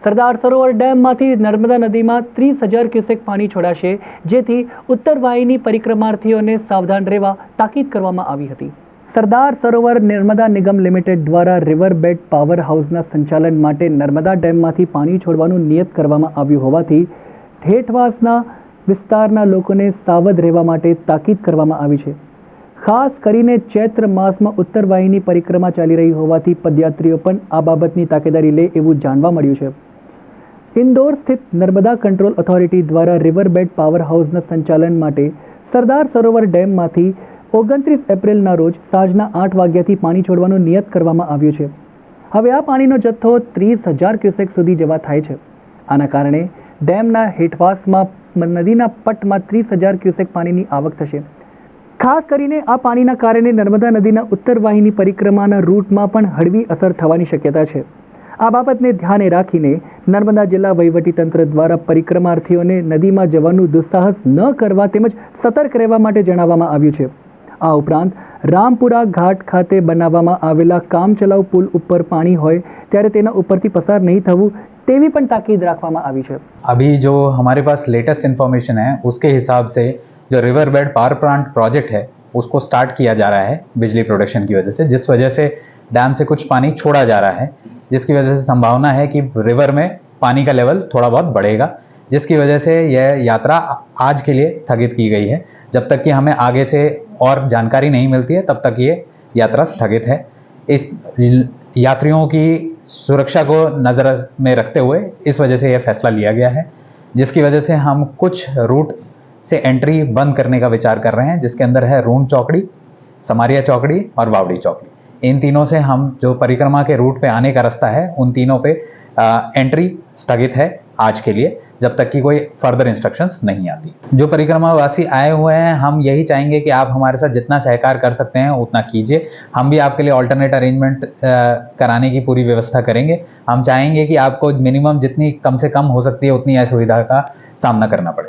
સરદાર સરોવર ડેમમાંથી નર્મદા નદીમાં 30,000 ક્યુસેક પાણી છોડાશે, જેથી ઉત્તર વાહિની પરિક્રમાર્થીઓને સાવધાન રહેવા તાકીદ કરવામાં આવી હતી. સરદાર સરોવર નર્મદા નિગમ લિમિટેડ દ્વારા રિવર બેડ પાવર હાઉસના સંચાલન માટે નર્મદા ડેમમાંથી પાણી છોડવાનું નિયત કરવામાં આવ્યું હોવાથી હેઠવાસના વિસ્તારના લોકોને સાવધ રહેવા માટે તાકીદ કરવામાં આવી છે. ખાસ કરીને ચૈત્ર માસમાં ઉત્તર વાહિની પરિક્રમા ચાલી રહી હોવાથી પદયાત્રીઓ પણ આ બાબતની તાકેદારી લે એવું જાણવા મળ્યું છે. ઇન્દોર સ્થિત નર્મદા કંટ્રોલ ઓથોરિટી દ્વારા રિવરબેડ પાવર હાઉસના સંચાલન માટે સરદાર સરોવર ડેમમાંથી 29 એપ્રિલના રોજ સાંજના 8 વાગ્યાથી પાણી છોડવાનું નિયત કરવામાં આવ્યું છે. હવે આ પાણીનો જથ્થો 30,000 ક્યુસેક સુધી જવા થાય છે. આના કારણે ડેમના હેઠવાસમાં નદીના પટમાં 30,000 ક્યુસેક પાણીની આવક થશે. ખાસ કરીને આ પાણીના કારણે નર્મદા નદીના ઉત્તર વાહિની પરિક્રમાના રૂટમાં પણ હળવી અસર થવાની શક્યતા છે. આ બાબતને ધ્યાને રાખીને નર્મદા જિલ્લા વહીવટીતંત્ર દ્વારા પરિક્રમાર્થીઓને નદીમાં જવાનું દુસ્સાહસ ન કરવા તેમજ સતર્ક રહેવા માટે જણાવવામાં આવ્યું છે. આ ઉપરાંત રામપુરા ઘાટ ખાતે બનાવવામાં આવેલા કામચલાઉ પુલ ઉપર પાણી હોય ત્યારે તેના ઉપરથી પસાર નહીં થવું તેવી પણ તાકીદ રાખવામાં આવી છે. अभी जो हमारे पास लेटेस्ट इन्फॉर्मेशन है उसके हिसाब से जो river bed power plant project है उसको स्टार्ट किया जा रहा है बिजली प्रोडक्शन की वजह से, जिस वजह से डैम से कुछ पानी छोड़ा जा रहा है, जिसकी वजह से संभावना है कि रिवर में पानी का लेवल थोड़ा बहुत बढ़ेगा, जिसकी वजह से यह यात्रा आज के लिए स्थगित की गई है. जब तक कि हमें आगे से और जानकारी नहीं मिलती है तब तक ये यात्रा स्थगित है. इस यात्रियों की सुरक्षा को नज़र में रखते हुए इस वजह से यह फैसला लिया गया है, जिसकी वजह से हम कुछ रूट से एंट्री बंद करने का विचार कर रहे हैं, जिसके अंदर है रून चौकड़ी, समारिया चौकड़ी और वावड़ी चौकड़ी. इन तीनों से हम जो परिक्रमा के रूट पे आने का रास्ता है उन तीनों पे एंट्री स्थगित है आज के लिए, जब तक कि कोई फर्दर इंस्ट्रक्शंस नहीं आती. जो परिक्रमावासी आए हुए हैं हम यही चाहेंगे कि आप हमारे साथ जितना सहकार कर सकते हैं उतना कीजिए. हम भी आपके लिए ऑल्टरनेट अरेंजमेंट कराने की पूरी व्यवस्था करेंगे. हम चाहेंगे कि आपको मिनिमम जितनी कम से कम हो सकती है उतनी असुविधा का सामना करना पड़े.